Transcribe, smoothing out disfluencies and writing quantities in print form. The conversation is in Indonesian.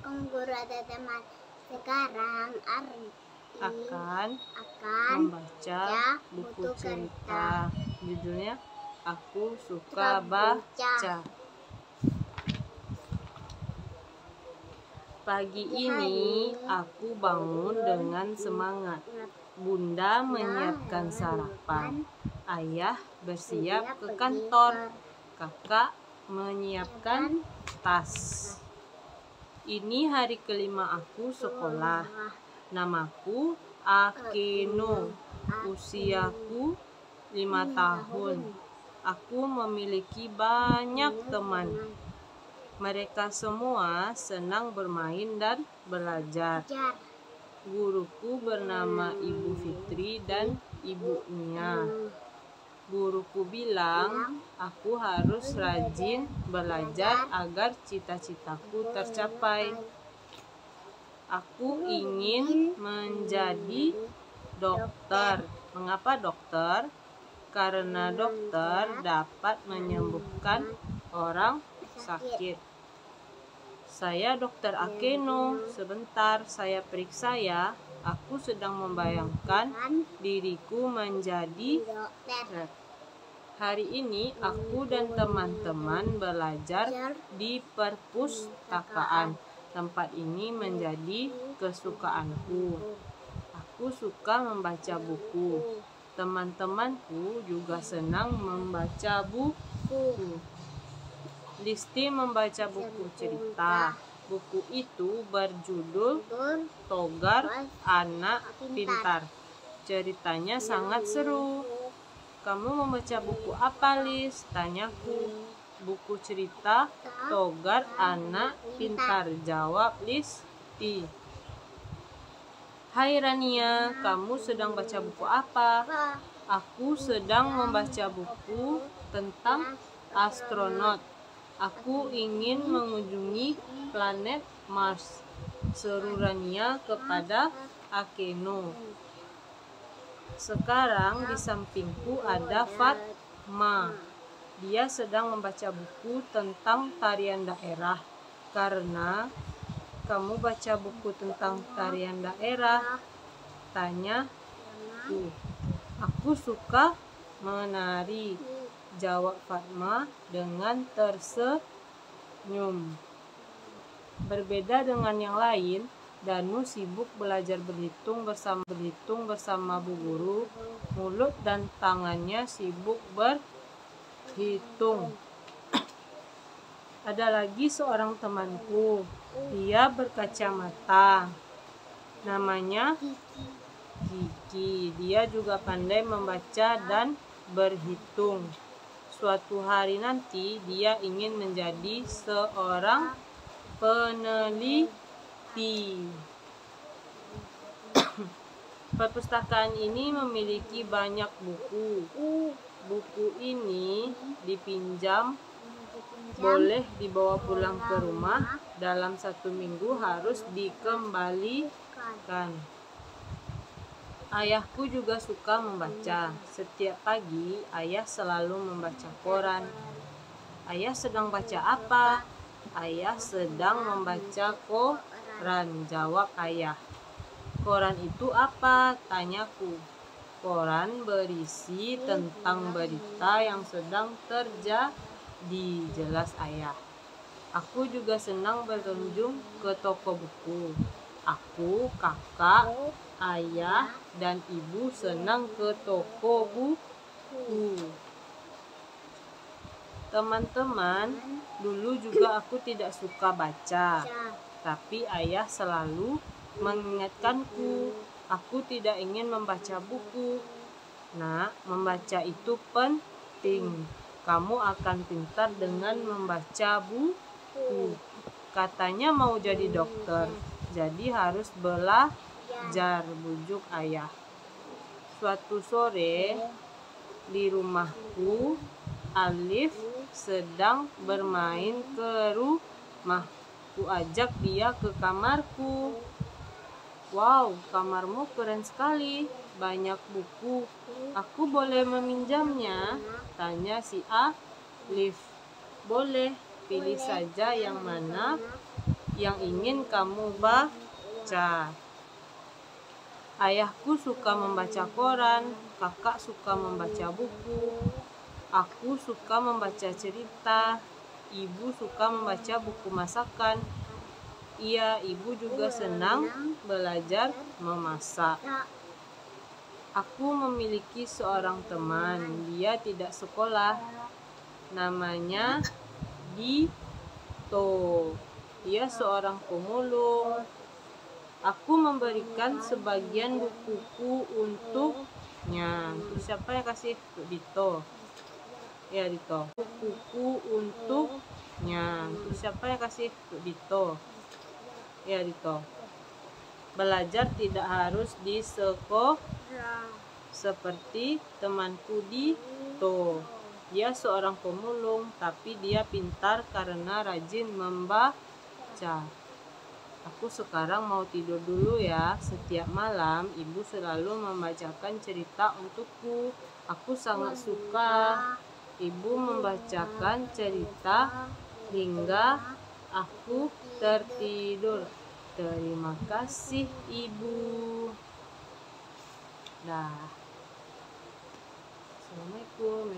Assalamualaikum guru dan teman. Sekarang Ardi akan membaca buku cerita. Judulnya Aku Suka Baca. Pagi ini aku bangun dengan semangat. Bunda menyiapkan sarapan. Ayah bersiap ke kantor. Kakak menyiapkan tas. Ini hari kelima aku sekolah. Namaku Akeno. Usiaku 5 tahun. Aku memiliki banyak teman. Mereka semua senang bermain dan belajar. Guruku bernama Ibu Fitri dan Ibu Nia. Guruku bilang aku harus rajin belajar agar cita-citaku tercapai. Aku ingin menjadi dokter. Mengapa dokter? Karena dokter dapat menyembuhkan orang sakit. Saya Dokter Akeno. Sebentar saya periksa ya. Aku sedang membayangkan diriku menjadi dokter. Hari ini aku dan teman-teman belajar di perpustakaan. Tempat ini menjadi kesukaanku. Aku suka membaca buku. Teman-temanku juga senang membaca buku. Listi membaca buku cerita. Buku itu berjudul Togar Anak Pintar. Ceritanya sangat seru. Kamu membaca buku apa, Lis? Tanyaku. Buku cerita Togar Anak Pintar, jawab Listi. Hai Rania, kamu sedang baca buku apa? Aku sedang membaca buku tentang astronot. Aku ingin mengunjungi planet Mars, seru Rania kepada Akeno. Sekarang di sampingku ada Fatma. Dia sedang membaca buku tentang tarian daerah. Karena kamu baca buku tentang tarian daerah? Tanyaku. Aku suka menari, jawab Fatma dengan tersenyum. Berbeda dengan yang lain, Danu sibuk belajar berhitung bersama Bu Guru. Mulut dan tangannya sibuk berhitung. Ada lagi seorang temanku. Dia berkacamata. Namanya Kiki. Dia juga pandai membaca dan berhitung. Suatu hari nanti dia ingin menjadi seorang peneliti. Perpustakaan ini memiliki banyak buku. Buku ini dipinjam, boleh dibawa pulang ke rumah. Dalam 1 minggu harus dikembalikan. Ayahku juga suka membaca. Setiap pagi ayah selalu membaca koran. Ayah sedang baca apa? Ayah sedang membaca koran, jawab ayah. Koran itu apa? Tanyaku. Koran berisi tentang berita yang sedang terjadi, jelas ayah. Aku juga senang berkunjung ke toko buku. Aku, kakak, ayah, dan ibu senang ke toko buku. Teman-teman, dulu juga aku tidak suka baca. Tapi ayah selalu mengingatkanku. Aku tidak ingin membaca buku. Nah, membaca itu penting. Kamu akan pintar dengan membaca buku. Katanya mau jadi dokter. Jadi harus belajar, bujuk ayah. Suatu sore di rumahku, Alif sedang bermain ke rumah. Ku ajak dia ke kamarku. Wow, kamarmu keren sekali. Banyak buku. Aku boleh meminjamnya? Tanya si Alif. Boleh, pilih saja yang mana yang ingin kamu baca. Ayahku suka membaca koran, kakak suka membaca buku, aku suka membaca cerita, ibu suka membaca buku masakan. Iya, ibu juga senang belajar memasak. Aku memiliki seorang teman, dia tidak sekolah. Namanya Dito. Dia seorang pemulung. Aku memberikan sebagian bukuku untuknya. Terus siapa yang kasih? Dito. Ya, Dito. Bukuku untuknya. Terus siapa yang kasih? Dito. Ya, Dito. Belajar tidak harus di sekolah seperti temanku Dito. Dia seorang pemulung, tapi dia pintar karena rajin membaca. Aku sekarang mau tidur dulu ya. Setiap malam ibu selalu membacakan cerita untukku. Aku sangat suka ibu membacakan cerita hingga aku tertidur. Terima kasih ibu. Dah. Assalamualaikum.